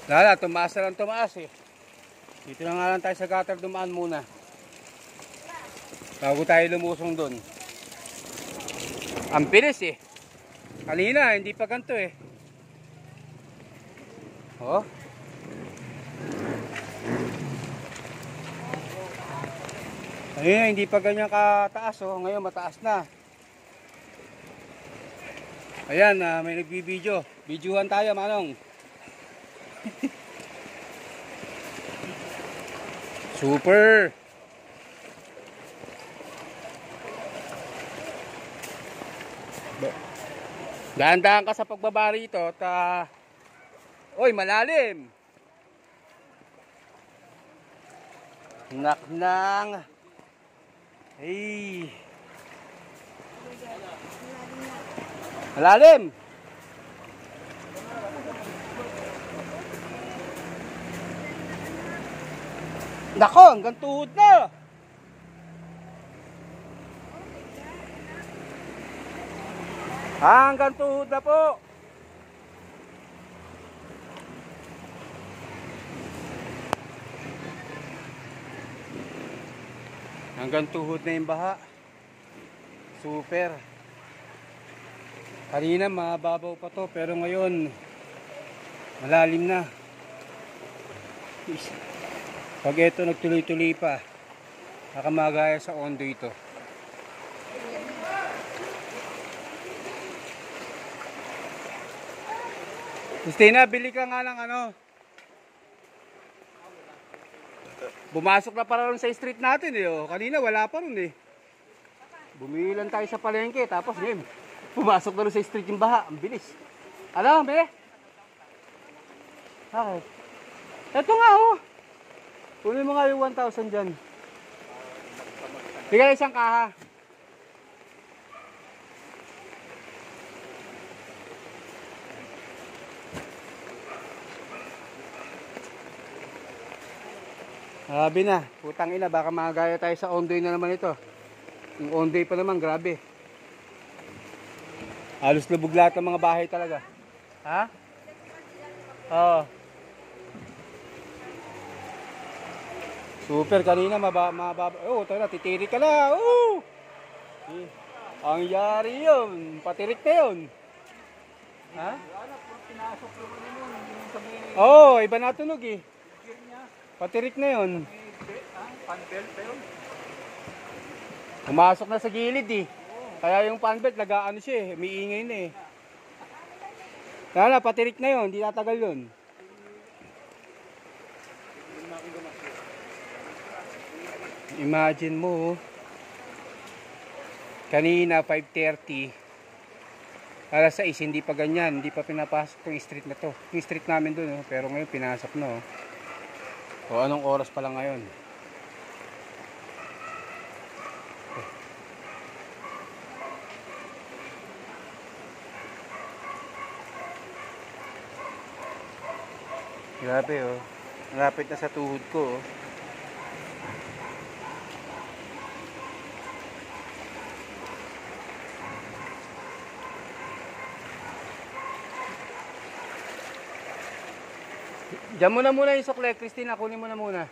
Lala, tumaas na lang tumaas eh. Dito na nga lang tayo sa gutter dumaan muna. Bago tayo lumusong doon. Ang bilis eh. Kanina, hindi pa ganito eh. Oh. Kanina, hindi pa ganyan kataas oh. Ngayon, mataas na. Ayan, may nagbibideo. Videohan tayo, Manong. Super! Dahan-dahan ka sa pagbaba rito. Oy, malalim! Naknang! Hey! Malalim! Nako, hanggang tuhod na! Hanggang tuhod na po! Hanggang tuhod na yung baha. Super! Kanina mababaw pa to, pero ngayon malalim na. Pag ito nagtuloy-tuloy pa, baka magaya sa ondo ito. Justina, bili ka nga ng ano. Bumasok na para ron sa street natin eh. Oh. Kanina wala pa ron eh. Bumili lang tayo sa palengke, tapos ngayon pumasok na rin sa street yung baha. Ang bilis. Ano, be? Okay. Ito nga, oh. Kunin mo nga yung 1,000 dyan. Bigay isang kaha. Sabi na, putang ina, baka magaya tayo sa Ondoy na naman ito. Yung Ondoy pa naman, grabe. Halos lubog lahat ng mga bahay talaga. Ha? Oo. Super, kanina mababa. Oh, tayo na, titirik ka na. Oh! Ang yari yun. Patirik na yun. Ha? Oo, iba natunog eh. Patirik na yun. Pumasok na sa gilid eh. Kaya yung panbelt, nag-ano siya eh. Umiingay na eh. Kaya na, patirik na yun. Hindi natagal yun. Imagine mo, kanina 5:30, alas 6, hindi pa ganyan, hindi pa pinapasok yung street na to. Yung street namin dun, pero ngayon pinasok na. O anong oras pa lang ngayon? Grabe oh, malapit na sa tuhod ko oh. Diyan mo na muna yung sukle, Christina, kunin mo na muna.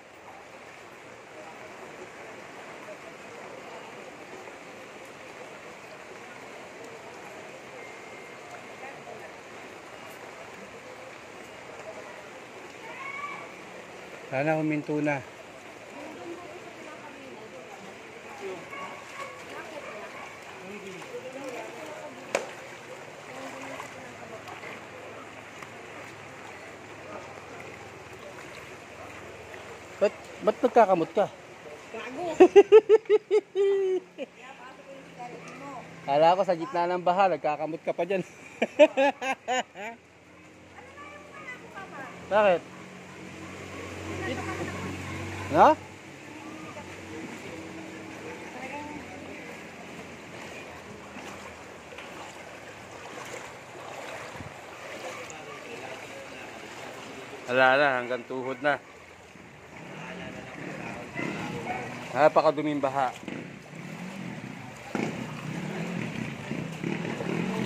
Sana huminto na. Ba't nagkakamot ka? Gago! Kala ko sa gitna ng baha, nagkakamot ka pa dyan. Bakit? Ha? Wala na, hanggang tuhod na. Napakaduming baha.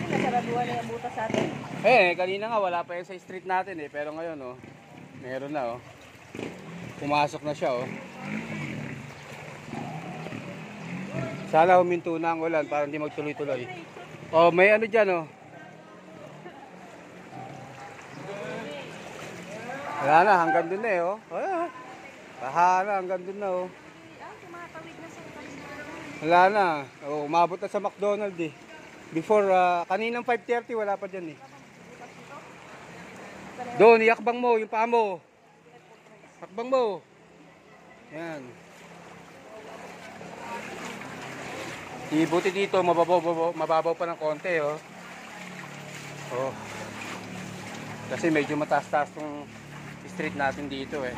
Nasaraduhan na yung butas sa atin. Kanina nga wala pa yan sa street natin eh. Pero ngayon oh, Meron na oh. Pumasok na siya oh. Sana huminto na ang ulan para hindi magtuloy-tuloy. Oh, may ano dyan oh. Wala na, hanggang dun na eh oh. Baha na, hanggang dun na oh. Wala na. Oh, umabot na sa McDonald's eh. Before, kaninang 5:30 wala pa dyan eh. Doon, iakbang mo, yung paa mo. Hakbang mo. Yan. Ibuti dito, mababaw pa ng konti, oh. Oh. Kasi medyo mataas-taas tong street natin dito, eh.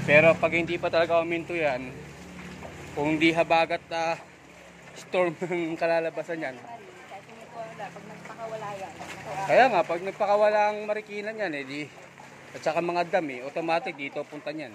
Pero pag hindi pa talaga uminto yan, kung hindi habagat storm ng kalalabasan yan. Kaya nga, pag nagpakawala ang Marikina yan, eh, at saka mga dam, eh, automatic dito punta yan.